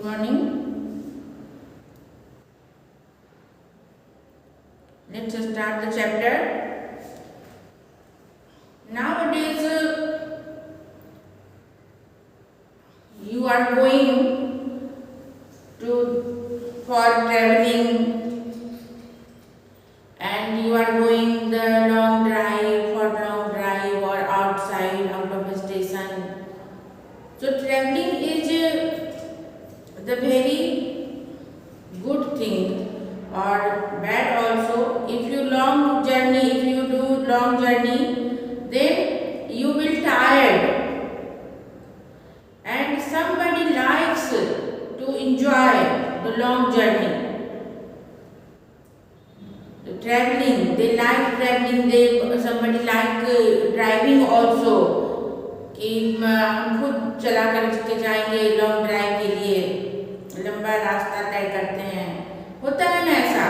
morning. Let's start the chapter. Nowadays, you are going for traveling, and you are going the long drive or outside out of a station. So traveling is the very good thing or bad also. If you do long journey, then you will tired, and somebody likes to enjoy the long journey. Traveling, they like traveling. Somebody like driving also. कि हम खुद चला कर के जाएंगे long drive के लिए, लंबा रास्ता तय करते हैं, होता है ना ऐसा।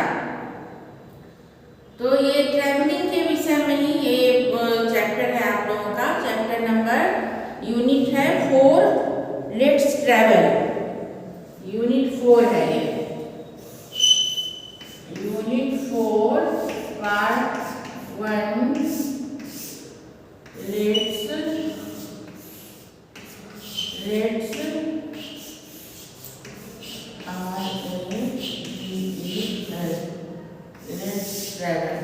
तो ये ट्रैवलिंग के विषय में ही ये चैप्टर है आप लोगों का। चैप्टर नंबर यूनिट है 4, लेट्स ट्रैवल। यूनिट 4 है ये, यूनिट 4 पार्ट 1, लेट्स ट्रैवल।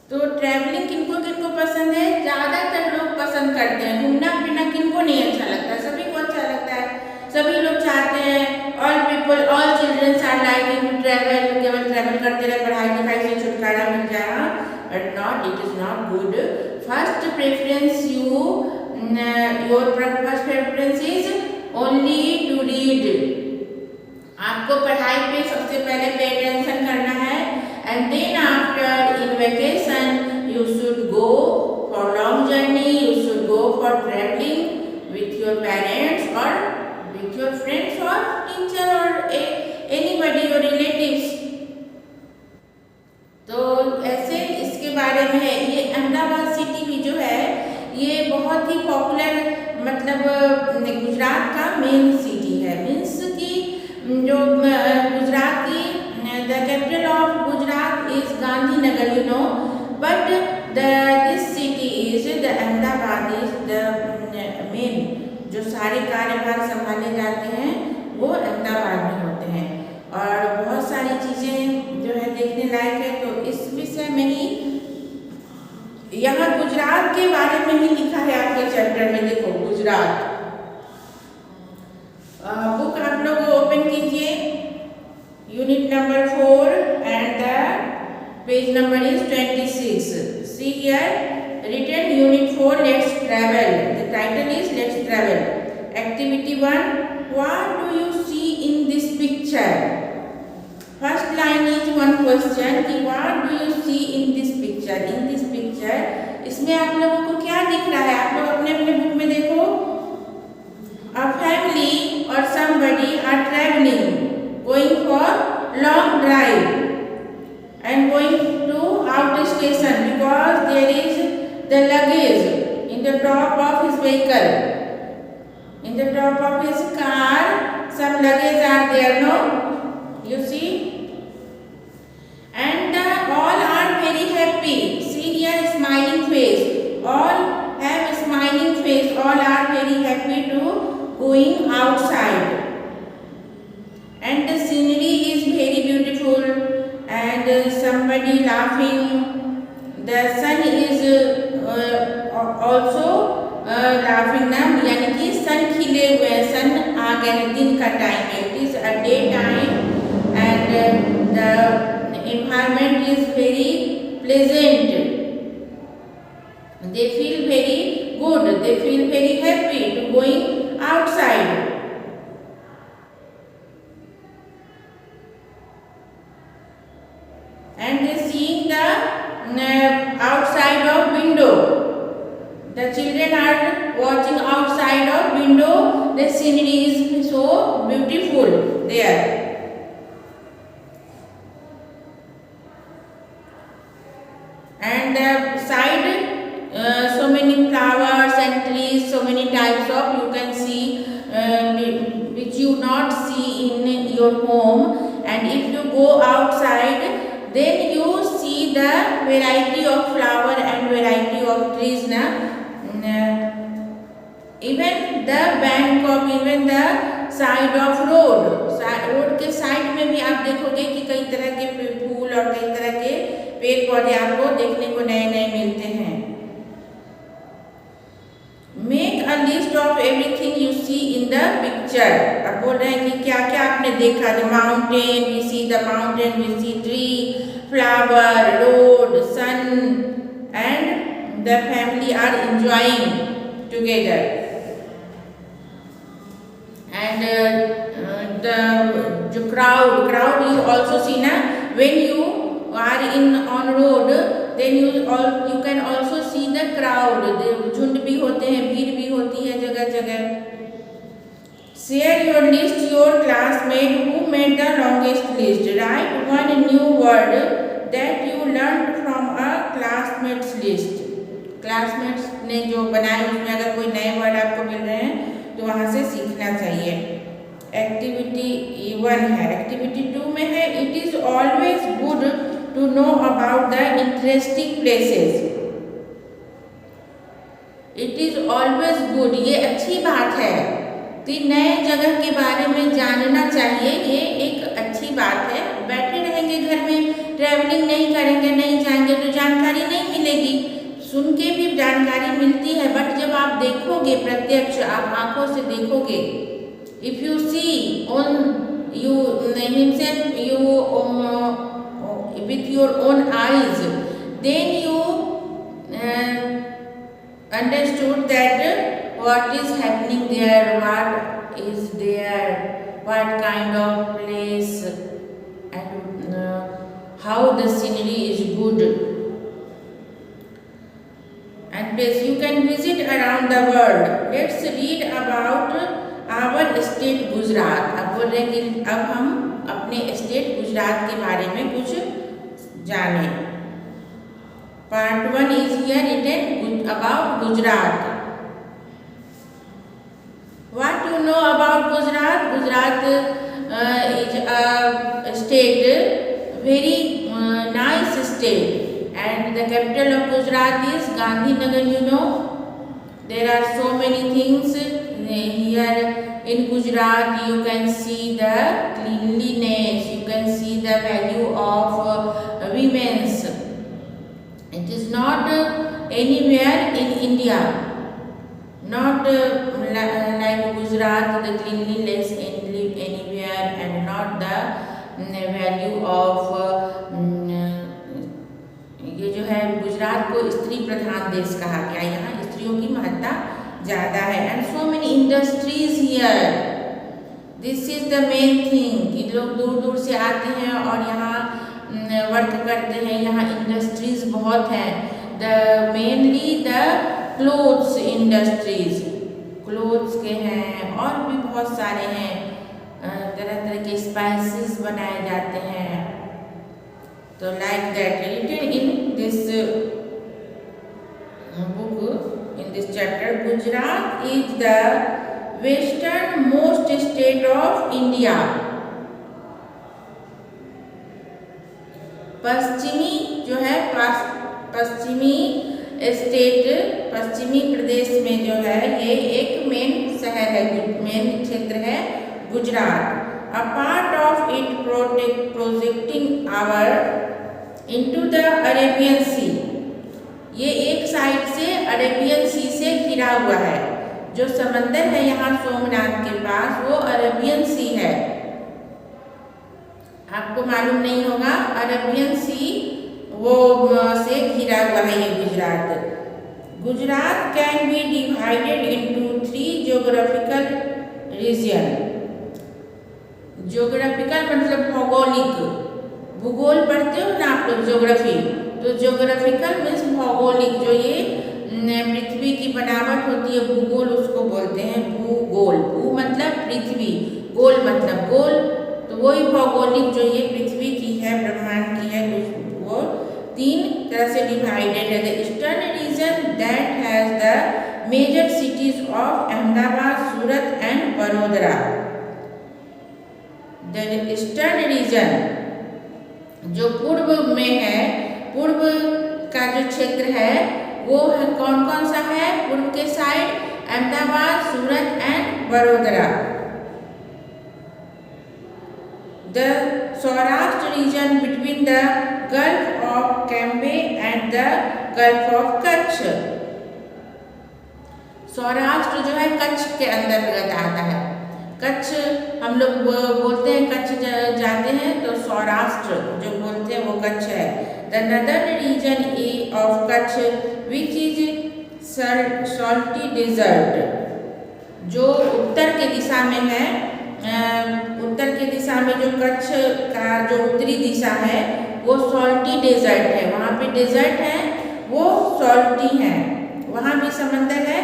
तो ट्रैवलिंग किनको किनको पसंद है? ज्यादातर लोग पसंद करते हैं। घूमना फिरना किनको नहीं अच्छा लगता? सभी को अच्छा लगता है। सभी लोग चाहते हैं, all childrens are liking to travel. केवल ट्रैवल करते रहे, पढ़ाई लिखाई से छुटकारा मिल जाए, but not, it is not good. First preference your first preference is only to read. आपको पढ़ाई पे सबसे पहले पे अटेंशन करना है, and then after in vacation you should go for long journey, you should go for travelling with your parents और with your friends और teacher और एनीबॉडी योर रिलेटिव्स। तो ऐसे इसके बारे में है। ये अहमदाबाद सिटी भी जो है ये बहुत ही पॉपुलर, मतलब गुजरात का मेन सिटी है। मीन्स कि जो गुजरात की the capital of Gujarat is Gandhinagar, you know, but this city is the Ahmedabad is the main. जो सारे कार्यभार संभाले जाते हैं वो अहमदाबाद में होते हैं, और बहुत सारी चीज़ें जो है देखने लायक है। तो इस विषय में ही यहाँ गुजरात के बारे में ही लिखा है आपके चैप्टर में। देखो गुजरात बुक आप लोग ओपन कीजिए, unit number 4 and the page number is 26। See here written unit 4 let's travel. The title is let's travel. Activity 1, what do you see in this picture? First line is one question कि what do you see in this picture. In this picture, इसमें आप लोगों को क्या दिख रहा है? आप लोग अपने अपने बुक में देखो। A family or somebody are traveling, going for long drive and going to out station because there is the luggage in the top of his vehicle. In the top of his car, some luggage are there, no? You see? And all are very happy. See here, smiling face. All have smiling face. All are very happy to going outside, and the scenery is very beautiful, and somebody laughing. The sun is also laughing ना, यानी कि सन खिले हुए हैं, सन आ गए हैं, दिन का टाइम है, it is a day time, and the environment is very pleasant. They feel very good, they feel very happy to going outside. And they seeing the outside of window. The children are watching outside of window. The scenery is so beautiful there. And the side so many flowers and trees, so many your home, and if you go outside, then you see the variety of flower and variety of trees na. Even the bank of, even the side of road के side में भी आप देखोगे कि कई तरह के फूल और कई तरह के पेड़ पौधे आपको देखने को नए नए मिलते हैं। Make a list of everything you see in the picture. अब बोल रहे हैं कि क्या क्या आपने देखा। The mountain, we see the mountain, we see tree, flower, road, sun and the family are enjoying together. And the crowd you also see na, when you are on road, then you can also see the crowd, झुंड भी होते हैं, भीड़ भी होती है जगह जगह। Share your list your classmate who made the longest list. Write one new word that you learned from a classmate's list. classmates ने जो बनाए उसमें अगर कोई नए वर्ड आपको मिल रहे हैं तो वहाँ से सीखना चाहिए। एक्टिविटी 1 है। एक्टिविटी 2 में है, it is always good to know about the interesting places. It is always good, ये अच्छी बात है कि नए जगह के बारे में जानना चाहिए, ये एक अच्छी बात है। बैठे रहेंगे घर में, ट्रैवलिंग नहीं करेंगे, नहीं जाएंगे तो जानकारी नहीं मिलेगी। सुन के भी जानकारी मिलती है, बट जब आप देखोगे प्रत्यक्ष, आप आंखों से देखोगे, if you see on you himself you with your own eyes, then you understood that what is happening there, what is there, what kind of place and how the scenery is good and place you can visit around the world. Let's read about our state Gujarat. अब बोल रहे हैं कि अब हम अपने state Gujarat के बारे में कुछ जाने। Part 1 is here written about Gujarat. What you know about Gujarat? Gujarat is a state, very nice state. And the capital of Gujarat is Gandhinagar, you know. There are so many things here in Gujarat. You can see the cleanliness, you can see the value of women's. It is not anywhere in India, not like Gujarat, the cleanliness anywhere, and not the value of ये जो है गुजरात को स्त्री प्रधान देश कहा गया, यहाँ स्त्रियों की महत्ता ज़्यादा है। And so many industries here, this is the main thing कि लोग दूर दूर से आते हैं और यहाँ वर्क करते हैं। यहाँ इंडस्ट्रीज बहुत हैं। The mainly the clothes industries, clothes के हैं और भी बहुत सारे हैं। तरह तरह के स्पाइसेस बनाए जाते हैं। तो like that written in this book, in this chapter, Gujarat is the westernmost state of India. पश्चिमी जो है पश्चिमी स्टेट, पश्चिमी प्रदेश में जो है ये एक मेन शहर है, मेन क्षेत्र है Gujarat. A part of it projecting our into the Arabian Sea. ये एक साइड से अरेबियन सी से घिरा हुआ है। जो समंदर है यहाँ सोमनाथ के पास, वो अरेबियन सी है। आपको मालूम नहीं होगा, अरेबियन सी वो से घिरा हुआ है ये Gujarat. Gujarat can be divided into 3 geographical region. Geographical मतलब भौगोलिक, भूगोल पढ़ते हो ना आप लोग, ज्योग्राफी। तो ज्योग्राफिकल मीन्स भौगोलिक, जो ये पृथ्वी की बनावट होती है, भूगोल उसको बोलते हैं भूगोल। भू मतलब पृथ्वी, गोल मतलब गोल, तो वही भौगोलिक जो ये पृथ्वी की है, ब्रह्मांड की है, वो 3 तरह से डिवाइडेड है। The eastern region that has the major cities of Ahmedabad, Surat and Vadodara. The eastern region, जो पूर्व में है, पूर्व का जो क्षेत्र है वो है कौन कौन सा है? पूर्व के side Ahmedabad, Surat and Vadodara. The Saurashtra region between the gulf of Cambay and the gulf of Kutch. Saurashtra जो है कच्छ के अंतर्गत आता है। कच्छ हम लोग बोलते हैं, कच्छ जाते हैं तो सौराष्ट्र जो बोलते हैं वो कच्छ है। The northern region of Kutch which is salty desert, जो उत्तर के दिशा में है, उत्तर के दिशा में जो कच्छ का जो उत्तरी दिशा है वो सॉल्टी डेजर्ट है, वहाँ पे डेजर्ट है वो सॉल्टी है, वहाँ भी समंदर है।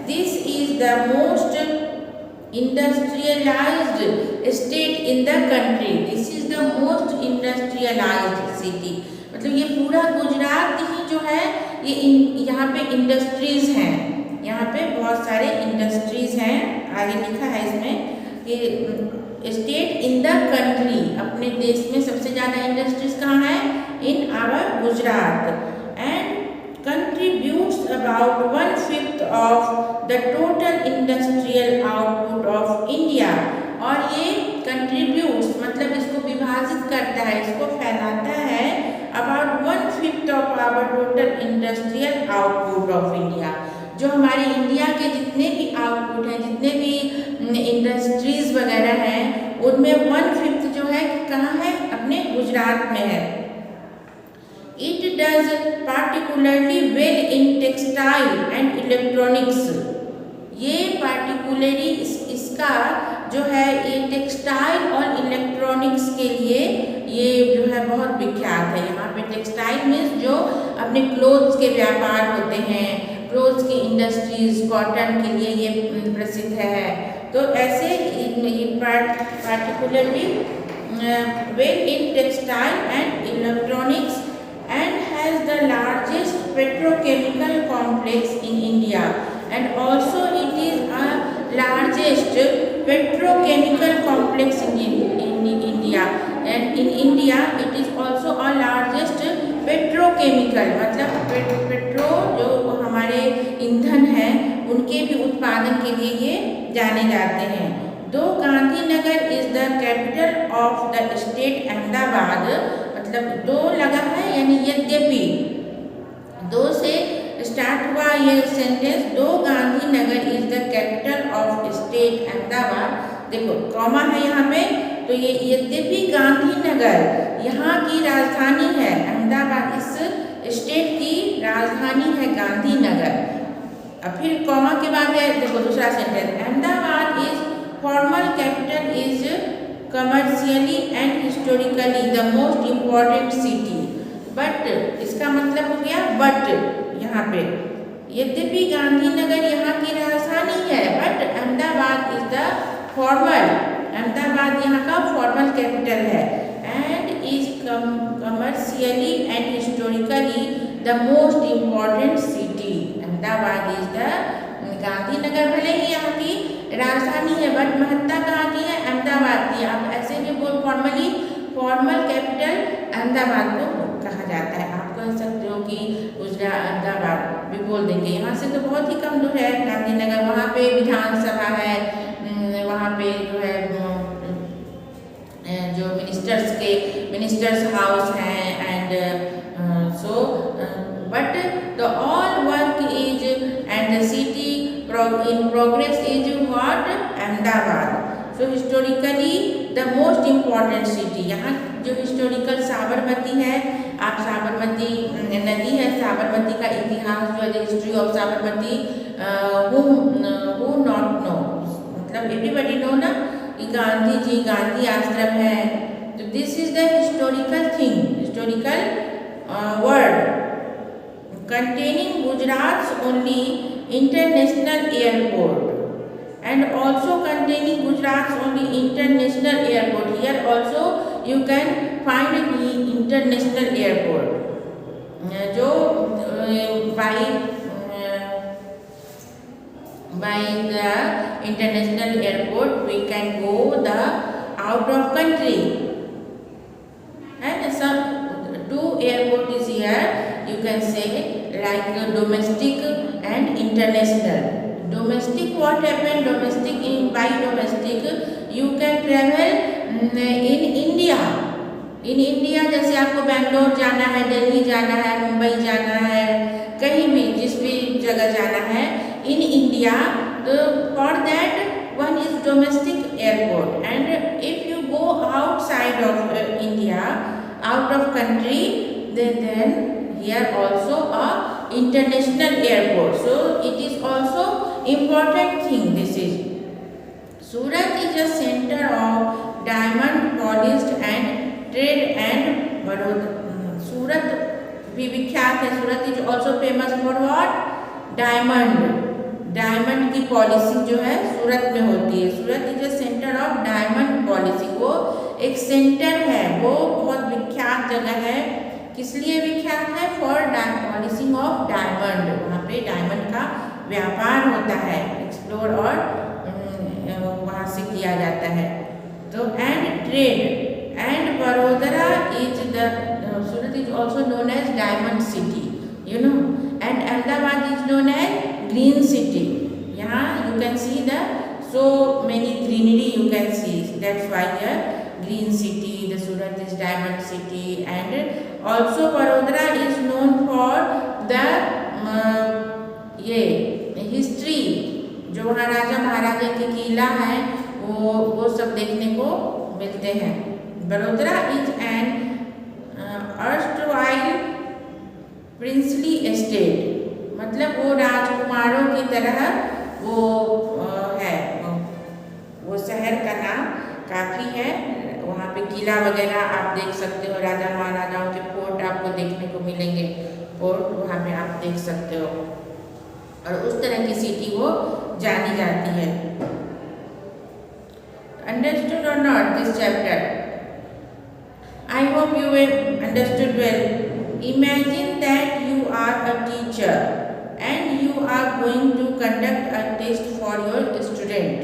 This is the most industrialized state in the country, this is the most industrialized city, मतलब ये पूरा गुजरात ही जो है ये यहाँ पे इंडस्ट्रीज हैं, यहाँ पे बहुत सारे इंडस्ट्रीज हैं। आगे लिखा है इसमें कि स्टेट इन द कंट्री, अपने देश में सबसे ज़्यादा इंडस्ट्रीज कहाँ है? In our Gujarat. And contributes about 1/5 of the total industrial output of India, और ये contributes मतलब इसको विभाजित करता है, इसको फैलाता है about 1/5 of our total industrial output of India। जो हमारे इंडिया के जितने भी आउटपुट हैं, जितने भी इंडस्ट्रीज वगैरह हैं, उनमें 1/5 जो है कहाँ है? अपने गुजरात में है। It does particularly well in textile and electronics, ये particularly इसका जो है ये टेक्सटाइल और इलेक्ट्रॉनिक्स के लिए ये जो है बहुत विख्यात है। यहाँ पे टेक्सटाइल मीन्स जो अपने क्लोथ्स के व्यापार होते हैं, क्लोथ्स की इंडस्ट्रीज, कॉटन के लिए ये प्रसिद्ध है। तो ऐसे particularly well in textile and electronics and has the largest petrochemical complex in India, and also it is a largest petrochemical complex in India, and in India it is also a largest petrochemical, मतलब petro जो हमारे ईंधन हैं उनके भी उत्पादन के लिए ये जाने जाते हैं। दो Gandhinagar is the capital of the state Ahmedabad, मतलब दो लगा है यानी यद्यपि, दो से स्टार्ट हुआ ये सेंटेंस, दो Gandhinagar is the capital of state Ahmedabad. देखो कॉमा है यहाँ पे, तो ये यद्यपि गांधीनगर यहाँ की राजधानी है, अहमदाबाद इस स्टेट की राजधानी है गांधीनगर। अब फिर कॉमा के बाद है देखो दूसरा sentence, Ahmedabad is formal capital is commercially and historically the most important city, but इसका मतलब हो गया बट, यहाँ पे यद्यपि गांधीनगर यहाँ की राजधानी है, but Ahmedabad is the formal, Ahmedabad यहाँ का फॉर्मल कैपिटल है, and is commercially and historically the most important city. Ahmedabad is the, Gandhinagar भले ही यहाँ की राजधानी है बट महत्ता कहाँ की है? अहमदाबाद की। आप ऐसे भी बोल फॉर्मली फॉर्मल कैपिटल अहमदाबाद को कहा जाता है। आप कह सकते हो कि गुजरात अहमदाबाद भी बोल देंगे। यहाँ से तो बहुत ही कम दूर है गांधीनगर, वहाँ पे विधानसभा है, वहाँ पे जो है जो मिनिस्टर्स हाउस हैं, and so but the all work is and the city in progress is what? Ahmedabad. So historically the most important city, यहाँ जो हिस्टोरिकल साबरमती है, आप साबरमती नदी है, साबरमती का इतिहास जो है, history of Sabarmati, who not know, मतलब एवरीबडी नो ना कि गांधी जी गांधी आश्रम है। तो this is the historical thing, historical word containing Gujarat's only international airport, and also containing Gujarat's only international airport. Here also you can find the international airport, जो by the international airport we can go the out of country. And some two airport is here, you can say like domestic and international. Domestic, what happened? Domestic, by domestic you can travel in India. In India जैसे आपको बैंगलोर जाना है, दिल्ली जाना है, मुंबई जाना है, कहीं भी जिस भी जगह जाना है इन इंडिया, तो for that one is domestic airport. And if you go outside of India, out of country, then here also a international airport. So it is also important thing. This is Surat is a center of diamond polished and trade and Surat भी विख्यात है. Surat is also famous for what? Diamond. Diamond की polishing जो है सूरत में होती है. Surat is a centre of diamond polishing. वो एक सेंटर है, वो बहुत विख्यात जगह है. किस लिए विख्यात है? For polishing of diamond. वहाँ पे डायमंड का व्यापार होता है, एक्सप्लोर और वहाँ से किया जाता है. तो and trade. And Vadodara is the Surat is also known as diamond city, you know. And Ahmedabad is known as green city. यहाँ you can see the so many greenery you can see. That's why here green city, the Surat is diamond city. And also Vadodara is known for the ये history, जो वहाँ राजा महाराजा के किला है वो सब देखने को मिलते हैं. Vadodara is an erstwhile princely estate. मतलब वो राजकुमारों की तरह वो है, वो शहर का नाम काफ़ी है. वहाँ पे किला वगैरह आप देख सकते हो, राजा महाराजाओं के फोर्ट आपको देखने को मिलेंगे. फोर्ट वहाँ पे आप देख सकते हो, और उस तरह की सिटी वो जानी जाती है. अंडरस्टूड और not this chapter? I hope you understood well. Imagine that you are a teacher and you are going to conduct a test for your student.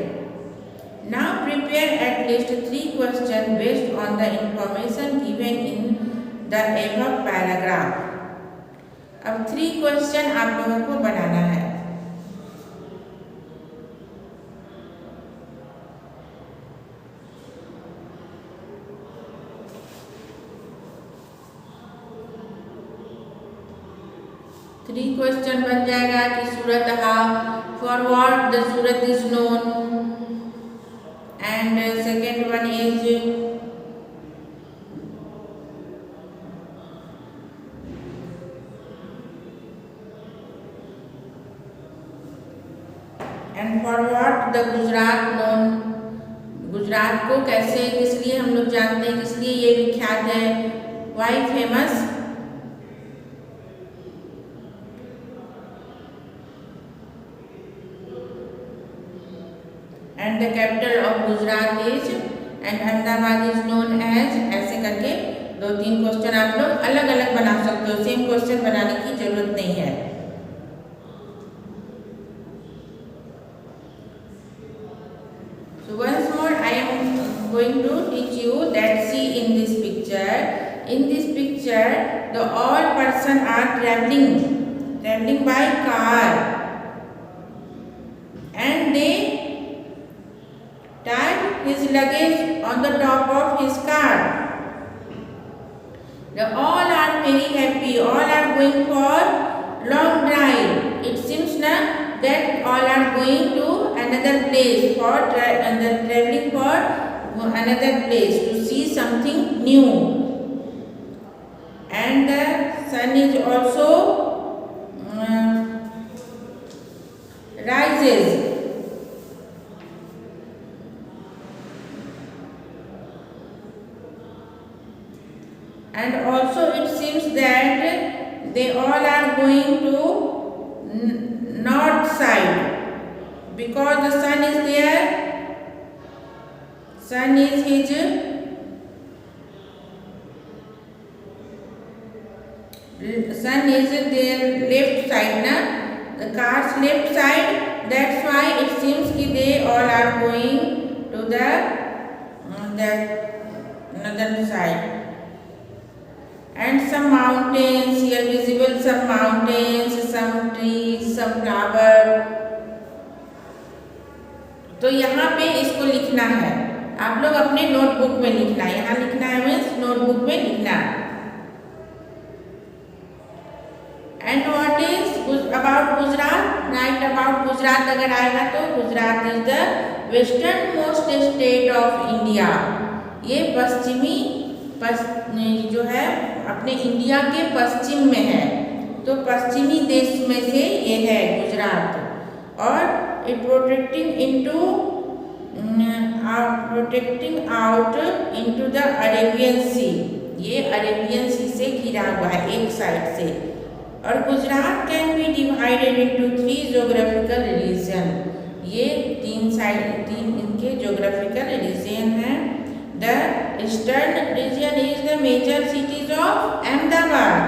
Now prepare at least 3 questions based on the information given in the above paragraph. अब 3 question आप लोगों को बनाना है. Three question बन जाएगा कि Surat for what the Surat is known. And second one is and for what the Gujarat known. Gujarat को कैसे, किस लिए हम लोग जानते हैं, किस लिए ये विख्यात है, why famous. And the capital of Gujarat is, and Ahmedabad is known as. ऐसे करके 2-3 क्वेश्चन आप लोग अलग अलग बना सकते हो. सेम क्वेश्चन बनाने की जरूरत नहीं है. So once more I am going to teach you that see in this picture. In this picture the all person are traveling by car, and they tied his luggage on the top of his car. They all are very happy. All are going for long drive. It seems now that all are going to another place for traveling for another place to see something new. And the sun is also rises. And also it seems that they all are going to north side, because the sun is there. Sun is his their left side, na, the car's left side. That's why it seems that they all are going to the that northern side. And some mountains here visible, some mountains, some trees, some flower. तो यहाँ पे इसको लिखना है, आप लोग अपने notebook में लिखना है, यहाँ लिखना है मीन्स नोटबुक में लिखना। And what is about Gujarat, right about Gujarat अगर आएगा तो Gujarat is the western most state of India. ये पश्चिमी जो है अपने इंडिया के पश्चिम में है, तो पश्चिमी देश में से ये है गुजरात। और it protecting out into the Arabian Sea, ये अरेबियन सी से घिरा हुआ है एक साइड से। और Gujarat can be divided into 3 geographical region, ये तीन इनके ज्योग्राफिकल रीजन हैं। The eastern region is the major cities of Ahmedabad,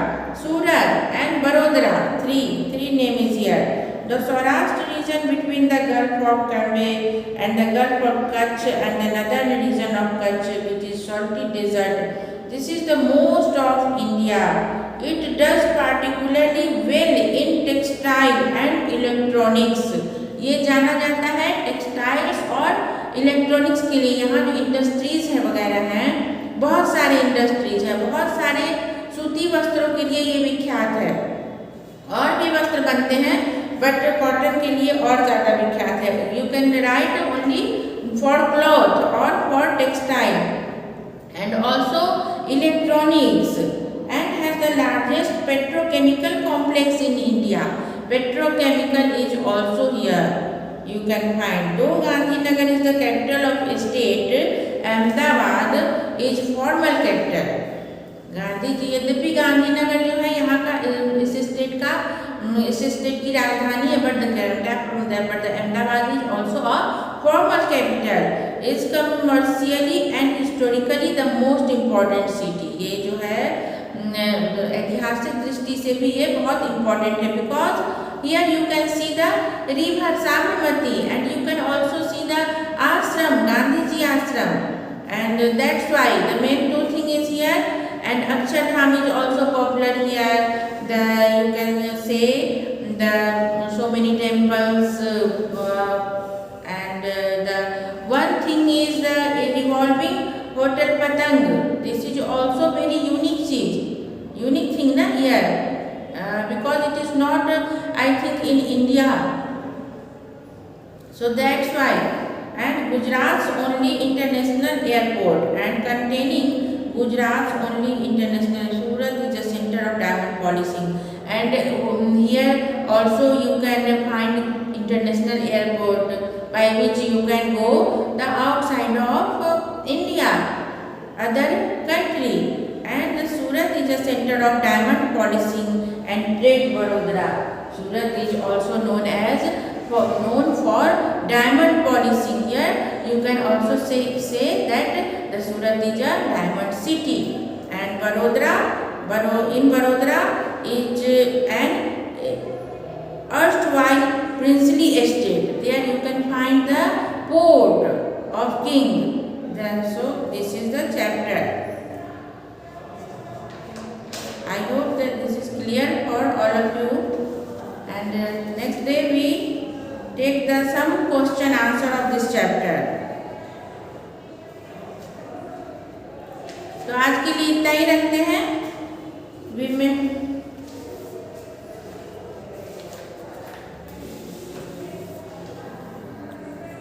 Surat and Vadodara, three name is here. The Saurashtra region between the Gulf of Cambay and the Gulf of Kutch and the northern region of Kutch, which is salty desert. This is the most of India. It does particularly well in textile and electronics. ये जाना जाता है textiles और electronics के लिए। यहाँ जो industries है वगैरह हैं, बहुत सारे इंडस्ट्रीज हैं, बहुत सारे सूती वस्त्रों के लिए ये विख्यात है। और भी वस्त्र बनते हैं बट कॉटन के लिए और ज़्यादा विख्यात है। You can write only for cloth और for textile and also electronics and has the largest petrochemical complex in India. Petrochemical is also here you can find. Though Gandhinagar is the capital of state, Ahmedabad is formal capital. Gandhi ji, यद्यपि गांधीनगर जो है यहाँ का इस state की राजधानी है, but Ahmedabad is also a formal capital, is commercially and historically the most important city. ये जो है ऐतिहासिक दृष्टि से भी ये बहुत इम्पॉर्टेंट है, because here you can see the river Sabarmati and you can also see the ashram, Gandhi ji ashram, and that's why the main two thing is here. And Akshardham is also popular here. You can say so many temples and the one thing is the revolving hotel Patang. This is also very unique thing na here because it is not I think in India. So that's why. And Gujarat's only international airport and containing Gujarat's only international, Surat is the center of diamond polishing, and here also you can find international airport by which you can go the outside of India, other country, and Surat is the center of diamond polishing and trade. Vadodara, Surat is also known for diamond polishing. Here you can also say that the Surat is a diamond city, and in Vadodara is an erstwhile princely estate. There you can find the port of king. So this is the chapter. I hope that this is clear for all of you, and next day we take some question answer of this chapter. तो आज के लिए इतना ही रखते हैं।